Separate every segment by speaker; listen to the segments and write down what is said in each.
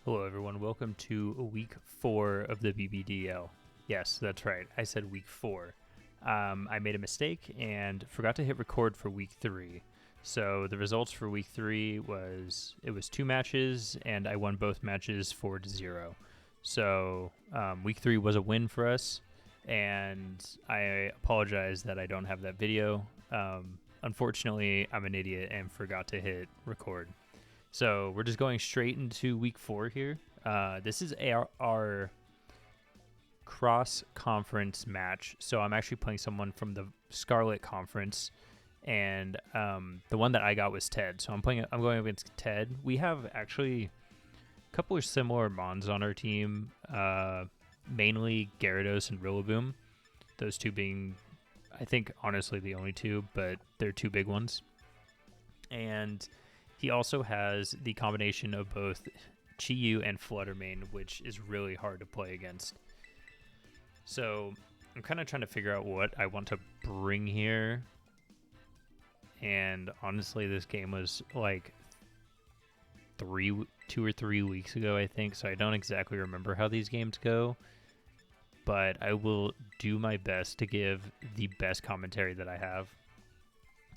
Speaker 1: Hello everyone, welcome to week 4 of the Bbdl. Yes, that's right, I said week 4. I made a mistake and forgot to hit record for week 3. So the results for week 3 was, it was 2 matches and I won both matches 4-0. So week 3 was a win for us, and I apologize that I don't have that video. Unfortunately, I'm an idiot and forgot to hit record. So we're just going straight into week 4 here. This is our cross-conference match. So I'm actually playing someone from the Scarlet Conference, and the one that I got was Ted. So I'm going against Ted. We have actually a couple of similar mons on our team, mainly Gyarados and Rillaboom. Those two being, I think, honestly the only two, but they're two big ones. And he also has the combination of both Chi-Yu and Flutter Mane, which is really hard to play against. So I'm kind of trying to figure out what I want to bring here. And honestly, this game was like 2 or 3 weeks ago, I think. So I don't exactly remember how these games go. But I will do my best to give the best commentary that I have.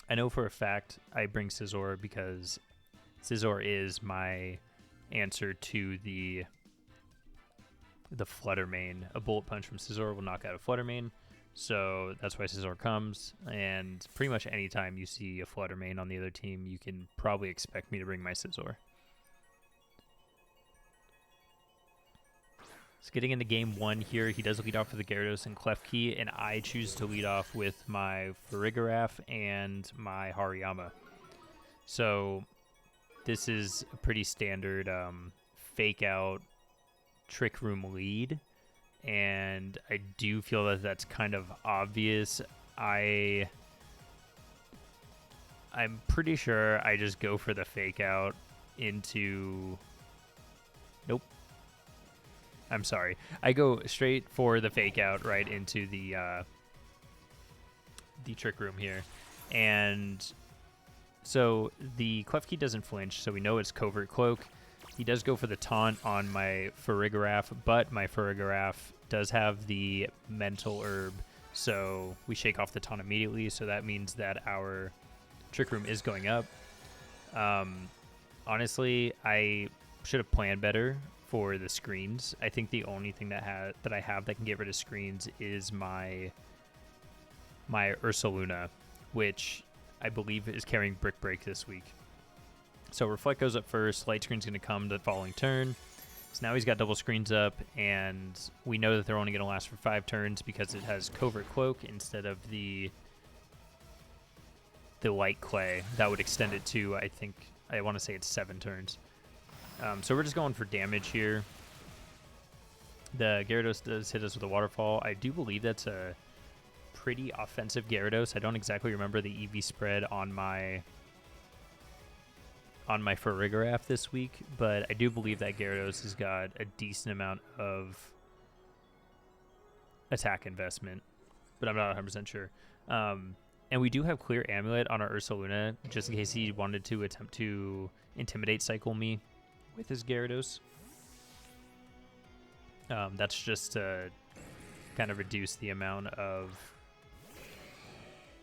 Speaker 1: I know for a fact I bring Scizor because Scizor is my answer to the Flutter Mane. A Bullet Punch from Scizor will knock out a Flutter Mane, so that's why Scizor comes. And pretty much anytime you see a Flutter Mane on the other team, you can probably expect me to bring my Scizor. So getting into game 1 here, he does lead off with the Gyarados and Klefki, and I choose to lead off with my Farigiraf and my Hariyama. So this is a pretty standard fake out trick room lead, and I do feel that that's kind of obvious. I'm pretty sure I just go for the fake out into... Nope. I'm sorry. I go straight for the fake out right into the trick room here. And so the Klefki doesn't flinch, so we know it's Covert Cloak. He does go for the taunt on my Farigiraf, but my Farigiraf does have the Mental Herb, so we shake off the taunt immediately, so that means that our trick room is going up. Honestly, I should have planned better for the screens. I think the only thing that I have that can get rid of screens is my Ursaluna, which I believe is carrying Brick Break this week. So Reflect goes up first, Light Screen's going to come the following turn. So now he's got double screens up, and we know that they're only going to last for 5 turns because it has Covert Cloak instead of the Light Clay. That would extend it to, I want to say it's 7 turns. So we're just going for damage here. The Gyarados does hit us with a Waterfall. I do believe that's a pretty offensive Gyarados. I don't exactly remember the EV spread on my Farigiraf this week, but I do believe that Gyarados has got a decent amount of attack investment, but I'm not 100% sure. And we do have Clear Amulet on our Ursaluna, just in case he wanted to attempt to Intimidate Cycle me with his Gyarados. That's just to kind of reduce the amount of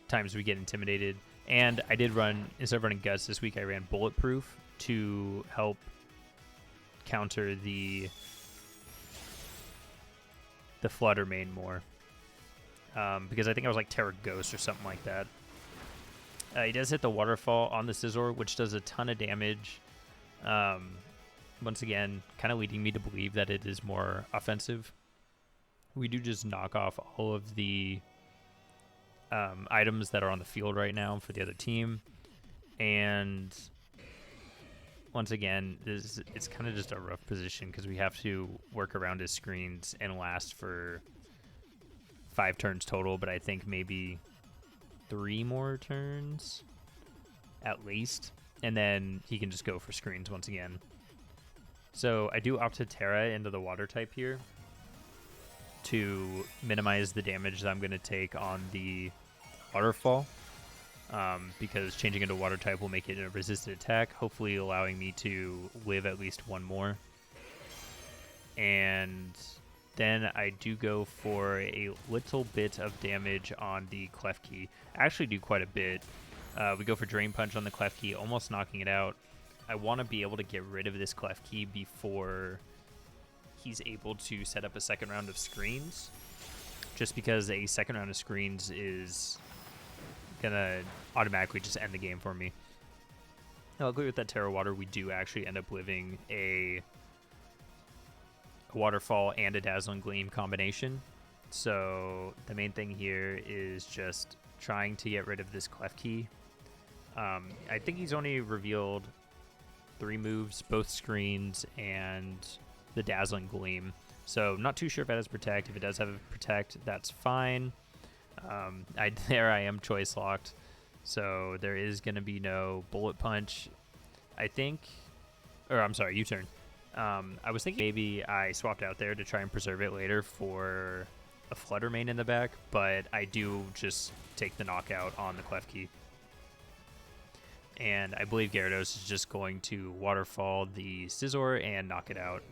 Speaker 1: times we get intimidated. And I did run, instead of running Guts this week, I ran Bulletproof to help counter the Flutter Mane more. Because I think I was like Terra Ghost or something like that. He does hit the Waterfall on the Scizor, which does a ton of damage. Once again, kind of leading me to believe that it is more offensive. We do just knock off all of the items that are on the field right now for the other team. And once again, it's kind of just a rough position because we have to work around his screens and last for 5 turns total, but I think maybe 3 more turns at least. And then he can just go for screens once again. So I do opt to Terra into the water type here to minimize the damage that I'm going to take on the Waterfall, because changing into water type will make it a resisted attack, hopefully allowing me to live at least 1 more. and then I do go for a little bit of damage on the Klefki. I actually do quite a bit. We go for Drain Punch on the Klefki, almost knocking it out. I want to be able to get rid of this Klefki before he's able to set up a second round of screens, just because a second round of screens is gonna automatically just end the game for me. Luckily with that Terra Water, we do actually end up living a Waterfall and a Dazzling Gleam combination. So the main thing here is just trying to get rid of this Klefki. I think he's only revealed 3 moves, both screens and the Dazzling Gleam. So not too sure if it has Protect. If it does have a Protect, that's fine. There I am choice locked. So there is going to be no Bullet Punch, I think. Or I'm sorry, U-turn. I was thinking maybe I swapped out there to try and preserve it later for a Flutter Mane in the back, but I do just take the knockout on the Klefki. And I believe Gyarados is just going to Waterfall the Scizor and knock it out.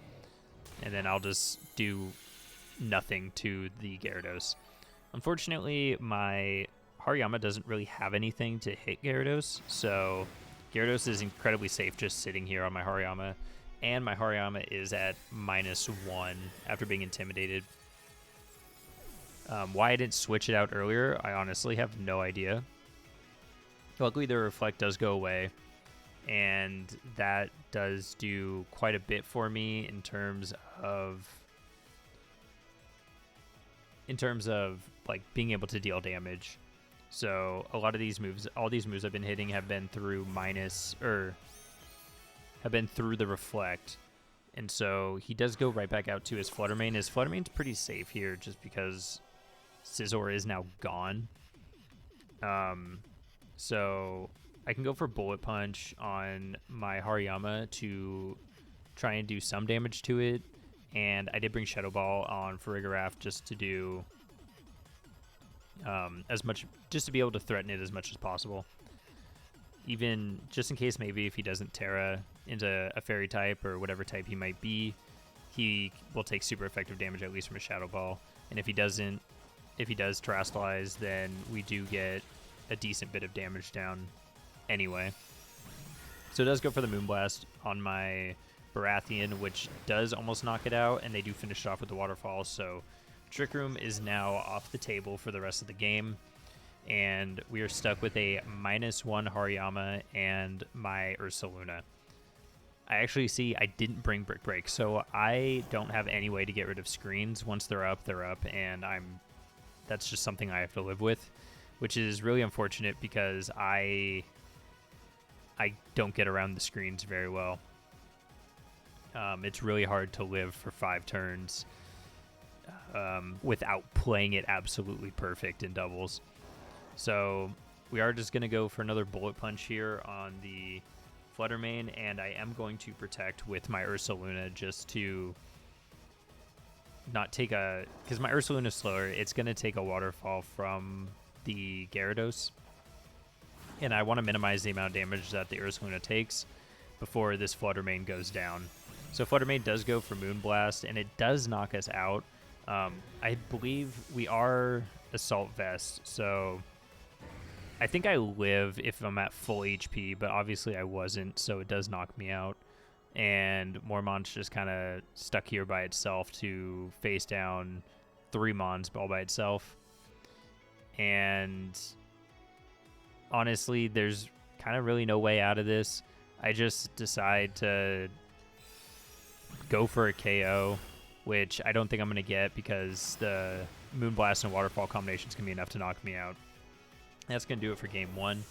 Speaker 1: And then I'll just do nothing to the Gyarados. Unfortunately, my Hariyama doesn't really have anything to hit Gyarados, so Gyarados is incredibly safe just sitting here on my Hariyama. And my Hariyama is at -1 after being intimidated. Why I didn't switch it out earlier, I honestly have no idea. Luckily, the Reflect does go away, and that does do quite a bit for me in terms of like being able to deal damage. So a lot of these moves, all these moves I've been hitting have been through have been through the Reflect. And so he does go right back out to his Flutter Mane. His Flutter Mane's pretty safe here just because Scizor is now gone. So I can go for Bullet Punch on my Hariyama to try and do some damage to it. And I did bring Shadow Ball on Farigiraf just to do just to be able to threaten it as much as possible. Even just in case maybe if he doesn't Terra into a Fairy type or whatever type he might be, he will take super effective damage at least from a Shadow Ball. And if he does Terrastallize, then we do get a decent bit of damage down anyway. So it does go for the Moonblast on my Baratheon, which does almost knock it out, and they do finish it off with the Waterfall. So Trick Room is now off the table for the rest of the game, and we are stuck with a -1 Hariyama and my Ursaluna. I actually see I didn't bring Brick Break, so I don't have any way to get rid of screens. Once they're up, and that's just something I have to live with, which is really unfortunate because I don't get around the screens very well. It's really hard to live for 5 turns without playing it absolutely perfect in doubles. So we are just going to go for another Bullet Punch here on the Flutter Mane, and I am going to Protect with my Ursaluna just to not take because my Ursaluna is slower, it's going to take a Waterfall from the Gyarados, and I want to minimize the amount of damage that the Ursaluna takes before this Flutter Mane goes down. So Flutter Mane does go for Moonblast, and it does knock us out. I believe we are Assault Vest, so I think I live if I'm at full HP, but obviously I wasn't, so it does knock me out. And Mormont's just kind of stuck here by itself to face down 3 Mons all by itself. And honestly, there's kind of really no way out of this. I just decide to go for a KO, which I don't think I'm going to get because the Moonblast and Waterfall combinations can be enough to knock me out. That's going to do it for game 1.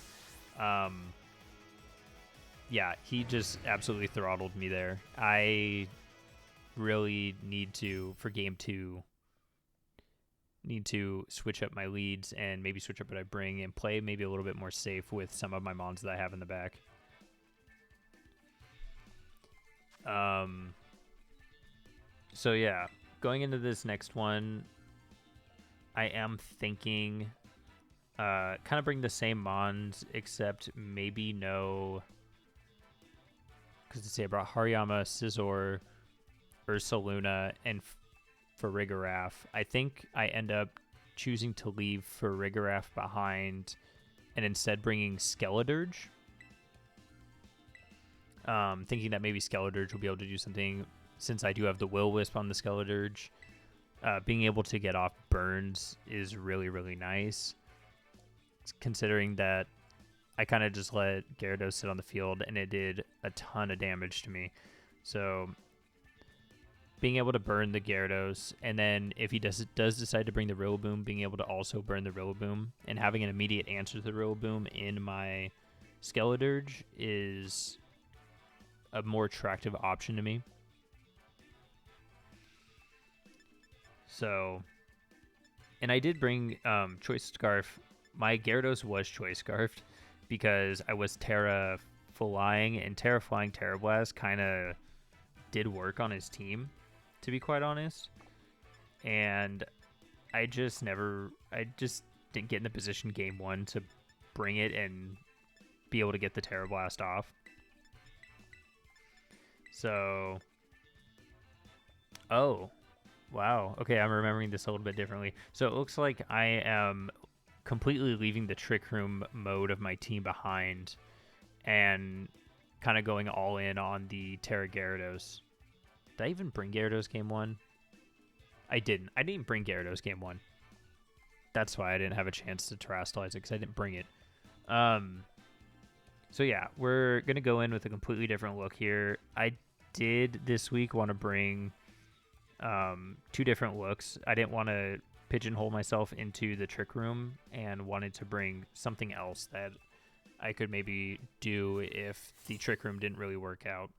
Speaker 1: Yeah, he just absolutely throttled me there. I really need to, for game 2, need to switch up my leads and maybe switch up what I bring and play maybe a little bit more safe with some of my Mons that I have in the back. So yeah, going into this next one, I am thinking kind of bring the same Mons, except maybe no, because to say I brought Hariyama, Scizor, Ursaluna and Farigiraf. I think I end up choosing to leave Farigiraf behind and instead bringing Skeledirge. Thinking that maybe Skeledirge will be able to do something since I do have the Will-Wisp on the Skeledirge. Being able to get off burns is really, really nice. Considering that I kind of just let Gyarados sit on the field and it did a ton of damage to me. So being able to burn the Gyarados, and then if he does decide to bring the Rillaboom, being able to also burn the Rillaboom and having an immediate answer to the Rillaboom in my Skeledirge is a more attractive option to me. So, and I did bring Choice Scarf. My Gyarados was Choice Scarfed because I was Terra Flying, and Terra Flying Terra Blast kind of did work on his team, to be quite honest. And I just didn't get in the position game 1 to bring it and be able to get the Terra Blast off. So, oh, wow. Okay, I'm remembering this a little bit differently. So it looks like I am completely leaving the Trick Room mode of my team behind and kind of going all in on the Terra Gyarados. Did I even bring Gyarados game 1? I didn't. I didn't bring Gyarados game 1. That's why I didn't have a chance to Terrastallize it, because I didn't bring it. So yeah, we're going to go in with a completely different look here. I did this week want to bring 2 different looks. I didn't want to pigeonhole myself into the Trick Room and wanted to bring something else that I could maybe do if the Trick Room didn't really work out.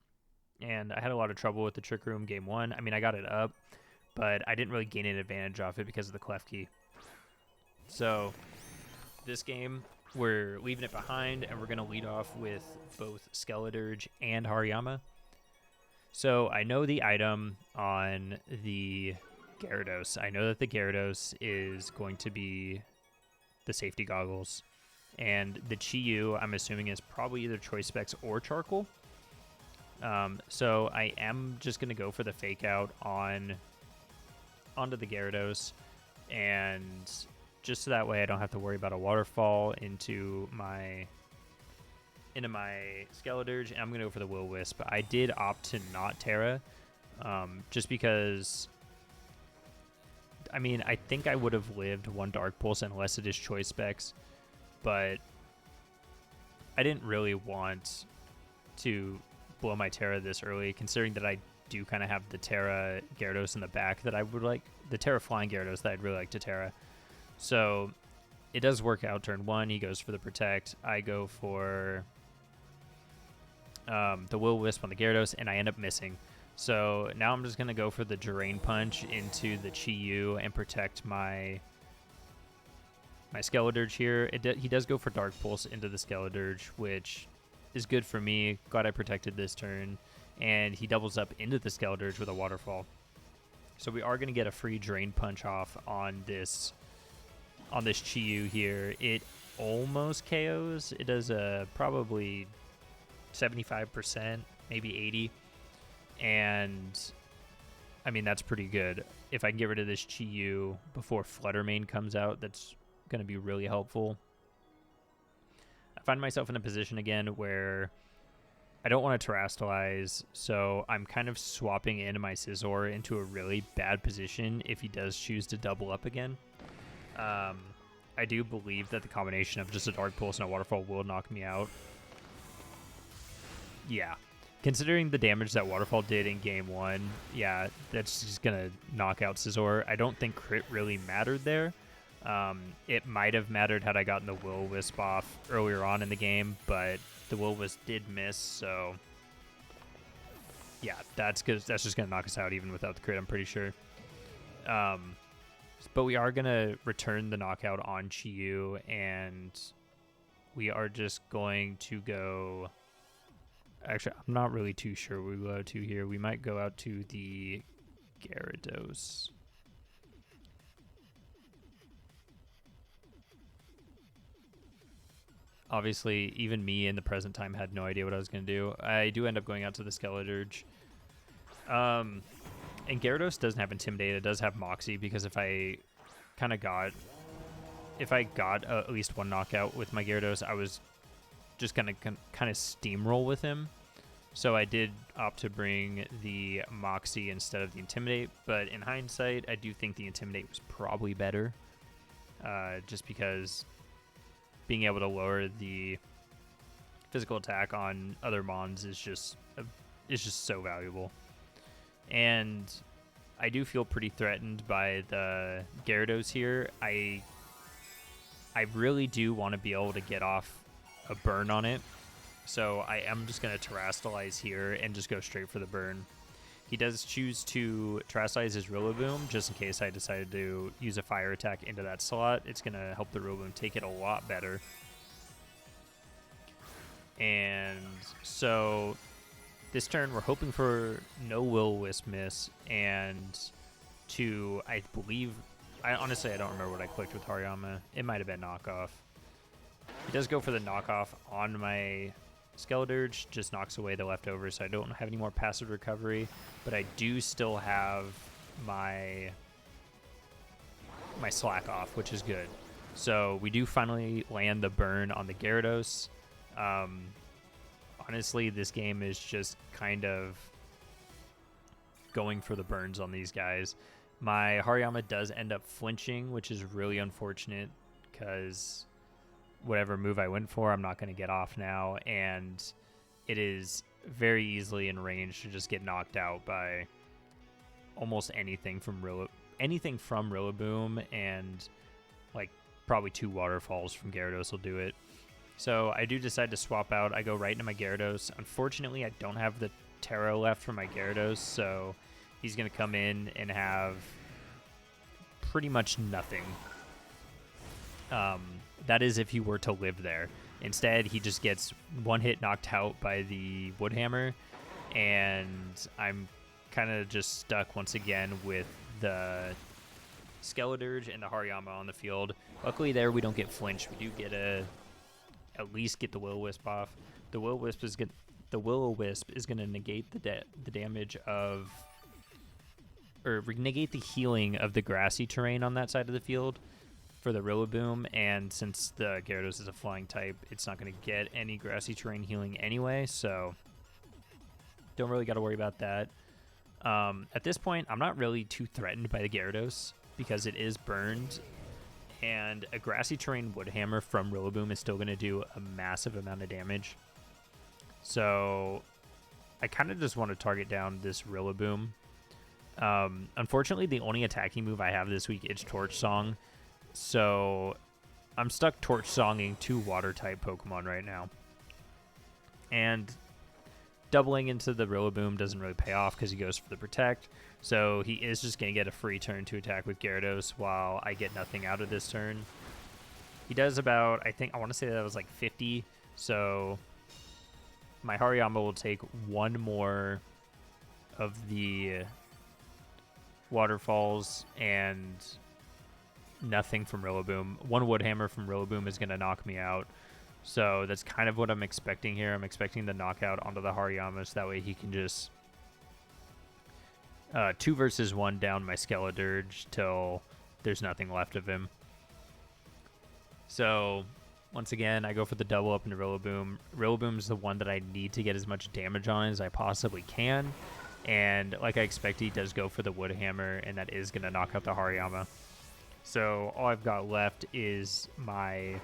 Speaker 1: And I had a lot of trouble with the Trick Room game 1. I mean, I got it up, but I didn't really gain an advantage off it because of the Clef Key. So this game, we're leaving it behind, and we're going to lead off with both Skeledirge and Hariyama. So I know the item on the Gyarados. I know that the Gyarados is going to be the safety goggles. And the Chi-Yu, I'm assuming, is probably either Choice Specs or Charcoal. So I am just going to go for the Fake Out onto the Gyarados. And just so that way I don't have to worry about a Waterfall into my Skeledirge, and I'm going to go for the Will-Wisp. I did opt to not Terra, just because, I mean, I think I would have lived 1 Dark Pulse unless it is Choice Specs, but I didn't really want to blow my Terra this early, considering that I do kind of have the Terra Gyarados in the back that I would like, the Terra Flying Gyarados that I'd really like to Terra. So it does work out turn 1. He goes for the Protect. I go for the Will-Wisp on the Gyarados, and I end up missing. So now I'm just going to go for the Drain Punch into the Chi-Yu and protect my Skeledirge here. He does go for Dark Pulse into the Skeledirge, which is good for me. Glad I protected this turn. And he doubles up into the Skeledirge with a Waterfall. So we are going to get a free Drain Punch off on this Chi-Yu here. It almost KOs. It does probably 75%, maybe 80. And I mean, that's pretty good. If I can get rid of this Chi-Yu before Fluttermane comes out, that's going to be really helpful. I find myself in a position again where I don't want to Terrastallize, so I'm kind of swapping in my Scizor into a really bad position if he does choose to double up again. I do believe that the combination of just a Dark Pulse and a Waterfall will knock me out. Yeah. Considering the damage that Waterfall did in game 1, yeah, that's just going to knock out Scizor. I don't think crit really mattered there. It might have mattered had I gotten the Will-Wisp off earlier on in the game, but the Will-Wisp did miss, so yeah, that's just going to knock us out even without the crit, I'm pretty sure. But we are going to return the knockout on Chi-Yu, and we are just going to go... Actually, I'm not really too sure we go out to here. We might go out to the Gyarados. Obviously, even me in the present time had no idea what I was going to do. I do end up going out to the Skeledirge. and Gyarados doesn't have Intimidate. It does have Moxie, because if I got at least one knockout with my Gyarados, I was just gonna kind of steamroll with him. So I did opt to bring the Moxie instead of the Intimidate, but in hindsight, I do think the Intimidate was probably better, just because being able to lower the physical attack on other mons is just so valuable. And I do feel pretty threatened by the Gyarados here. I really do want to be able to get off a burn on it. So I am just going to Terrastallize here and just go straight for the burn. He does choose to Terrastallize his Rillaboom just in case I decided to use a fire attack into that slot. It's going to help the Rillaboom take it a lot better. And so this turn we're hoping for no Will-O-Wisp miss, and I believe, honestly I don't remember what I clicked with Hariyama. It might have been knockoff. He does go for the knockoff on my Skeledirge, just knocks away the leftover, so I don't have any more passive recovery, but I do still have my slack off, which is good. So we do finally land the burn on the Gyarados. Honestly, this game is just kind of going for the burns on these guys. My Hariyama does end up flinching, which is really unfortunate, because whatever move I went for, I'm not going to get off now, and it is very easily in range to just get knocked out by almost anything from Rillaboom, and like probably 2 waterfalls from Gyarados will do it. So I do decide to swap out. I go right into my Gyarados. Unfortunately, I don't have the Terra left for my Gyarados, so he's going to come in and have pretty much nothing. That is if he were to live there. Instead, he just gets one hit knocked out by the Woodhammer, and I'm kind of just stuck once again with the Skeledirge and the Hariyama on the field. Luckily there we don't get flinched. We do get at least get the Will-O-Wisp off. The Will-O-Wisp is going to negate the damage of, or negate the healing of the grassy terrain on that side of the field for the Rillaboom, and since the Gyarados is a flying type, it's not going to get any grassy terrain healing anyway, so don't really got to worry about that. At this point, I'm not really too threatened by the Gyarados because it is burned, and a grassy terrain Woodhammer from Rillaboom is still going to do a massive amount of damage. So I kind of just want to target down this Rillaboom. Unfortunately, the only attacking move I have this week is Torch Song, so I'm stuck Torch Songing 2 water-type Pokemon right now. And doubling into the Rillaboom doesn't really pay off because he goes for the Protect, so he is just going to get a free turn to attack with Gyarados while I get nothing out of this turn. He does about, I want to say that was like 50, so my Hariyama will take one more of the waterfalls and nothing from Rillaboom. One Woodhammer from Rillaboom is going to knock me out. So that's kind of what I'm expecting here. I'm expecting the knockout onto the Hariyama, so that way he can just 2 versus 1 down my Skeledirge till there's nothing left of him. So once again, I go for the double up into Rillaboom. Rillaboom's the one that I need to get as much damage on as I possibly can. And like I expect, he does go for the Woodhammer, and that is going to knock out the Hariyama. So all I've got left is my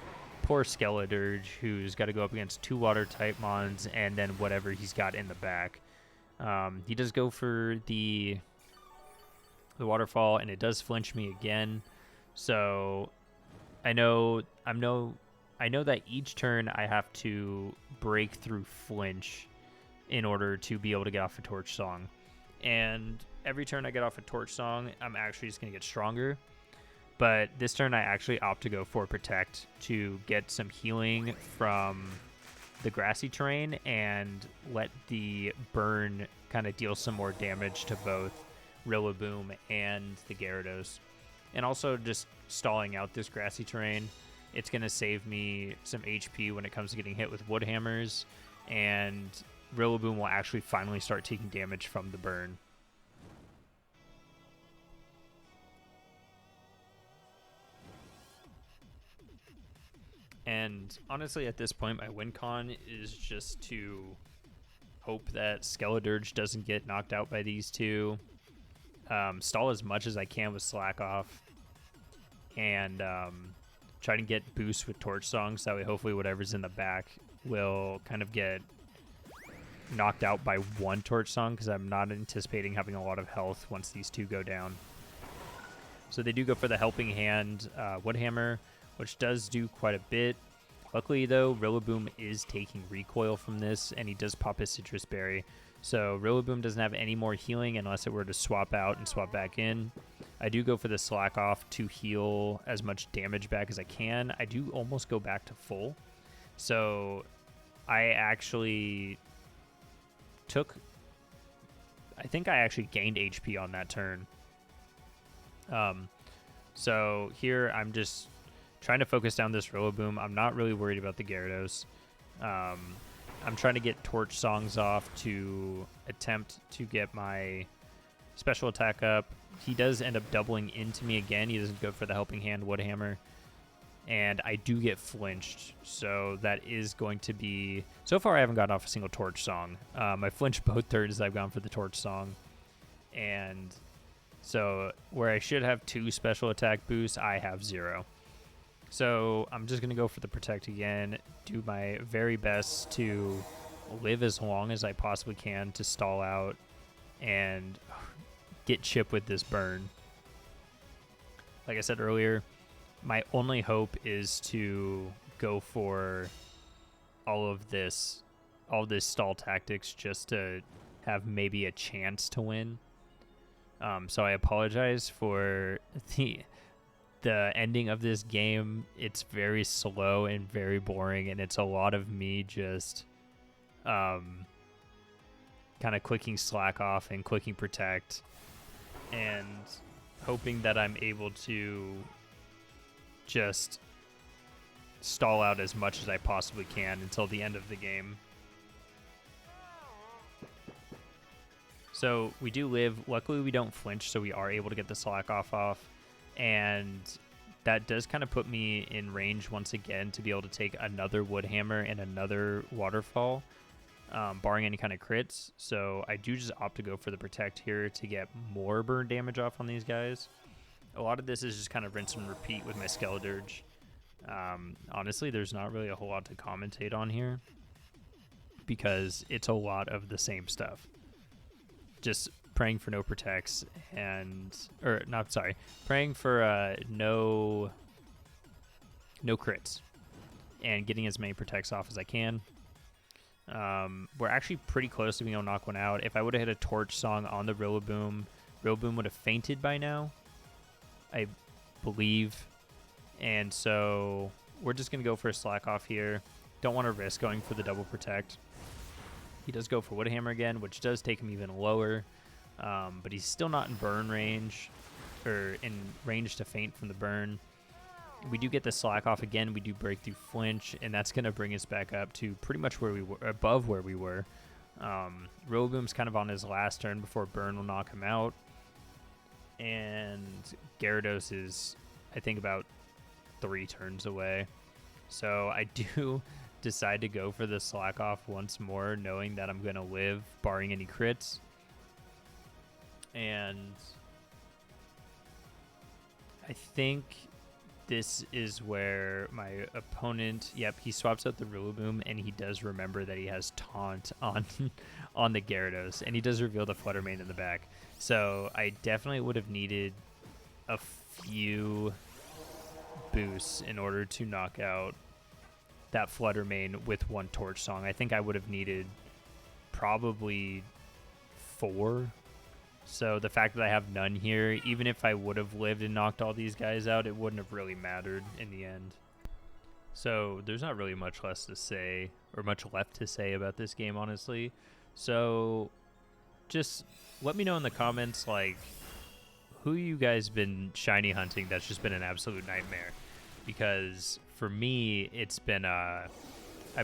Speaker 1: poor Skeledirge, who's got to go up against 2 water-type mons and then whatever he's got in the back. He does go for the waterfall, and it does flinch me again. So I know that each turn I have to break through flinch in order to be able to get off a Torch Song. And every turn I get off a Torch Song, I'm actually just going to get stronger. But this turn I actually opt to go for Protect to get some healing from the grassy terrain and let the burn kind of deal some more damage to both Rillaboom and the Gyarados. And also just stalling out this grassy terrain, it's going to save me some HP when it comes to getting hit with Woodhammers, and Rillaboom will actually finally start taking damage from the burn. And honestly, at this point, my win con is just to hope that Skeledirge doesn't get knocked out by these two. Stall as much as I can with Slack Off. And try to get boosts with Torch Song, so that way hopefully whatever's in the back will kind of get knocked out by one Torch Song, because I'm not anticipating having a lot of health once these two go down. So they do go for the Helping Hand Woodhammer, which does do quite a bit. Luckily, though, Rillaboom is taking recoil from this, and he does pop his Citrus Berry. So Rillaboom doesn't have any more healing unless it were to swap out and swap back in. I do go for the Slack Off to heal as much damage back as I can. I do almost go back to full. So I actually I think I actually gained HP on that turn. So here I'm just trying to focus down this Rillaboom. I'm not really worried about the Gyarados. I'm trying to get Torch Songs off to attempt to get my special attack up. He does end up doubling into me again. He doesn't go for the Helping Hand Woodhammer. And I do get flinched. So that is going to be... So far I haven't gotten off a single Torch Song. I flinched both turns I've gone for the Torch Song. And so where I should have 2 special attack boosts, I have 0. So I'm just going to go for the Protect again, do my very best to live as long as I possibly can to stall out and get Chip with this burn. Like I said earlier, my only hope is to go for all of this stall tactics just to have maybe a chance to win. So I apologize for the ending of this game. It's very slow and very boring, and it's a lot of me just kind of clicking Slack Off and clicking Protect and hoping that I'm able to just stall out as much as I possibly can until the end of the game. So we do live. Luckily, we don't flinch, so we are able to get the Slack off. And that does kind of put me in range once again to be able to take another Woodhammer and another Waterfall, barring any kind of crits. So I do just opt to go for the Protect here to get more burn damage off on these guys. A lot of this is just kind of rinse and repeat with my Skeledirge. Honestly, there's not really a whole lot to commentate on here because it's a lot of the same stuff. Just praying for no protects praying for no crits and getting as many protects off as I can. We're actually pretty close to being able to knock one out. If I would have hit a Torch Song on the Rillaboom would have fainted by now, I believe. And so we're just going to go for a Slack Off here. Don't want to risk going for the double protect. He does go for Woodhammer again, which does take him even lower. But he's still not in burn range, or in range to faint from the burn. We do get the Slack Off again. We do break through flinch, and that's going to bring us back up to pretty much where we were, above where we were. Rillaboom's kind of on his last turn before burn will knock him out. And Gyarados is, I think, about 3 turns away. So I do decide to go for the Slack Off once more, knowing that I'm going to live, barring any crits. And I think this is where my opponent, he swaps out the Rillaboom, and he does remember that he has Taunt on the Gyarados, and he does reveal the Flutter Mane in the back. So I definitely would have needed a few boosts in order to knock out that Flutter Mane with one Torch Song. I think I would have needed probably 4. So the fact that I have none here, even if I would have lived and knocked all these guys out, it wouldn't have really mattered in the end. So there's not really much less to say, or much left to say about this game, honestly. So just let me know in the comments, like, who you guys been shiny hunting that's just been an absolute nightmare. Because for me, it's been I've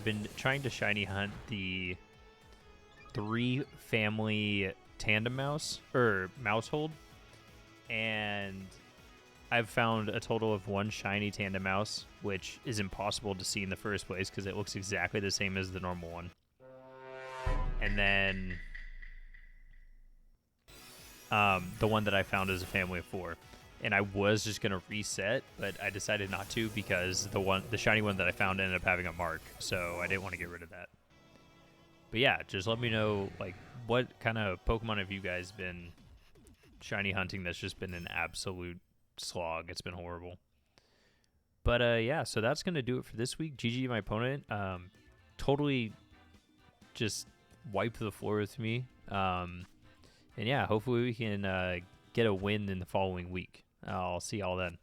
Speaker 1: been trying to shiny hunt the 3 family tandem mouse or mousehold, and I've found a total of 1 shiny tandem mouse, which is impossible to see in the first place because it looks exactly the same as the normal one. And then the one that I found is a family of 4. And I was just gonna reset, but I decided not to because the shiny one that I found ended up having a mark, so I didn't want to get rid of that. But yeah, just let me know like what kind of Pokemon have you guys been shiny hunting that's just been an absolute slog. It's been horrible. But yeah, so that's gonna do it for this week. GG my opponent. Totally just wiped the floor with me. And yeah, hopefully we can get a win in the following week. I'll see y'all then.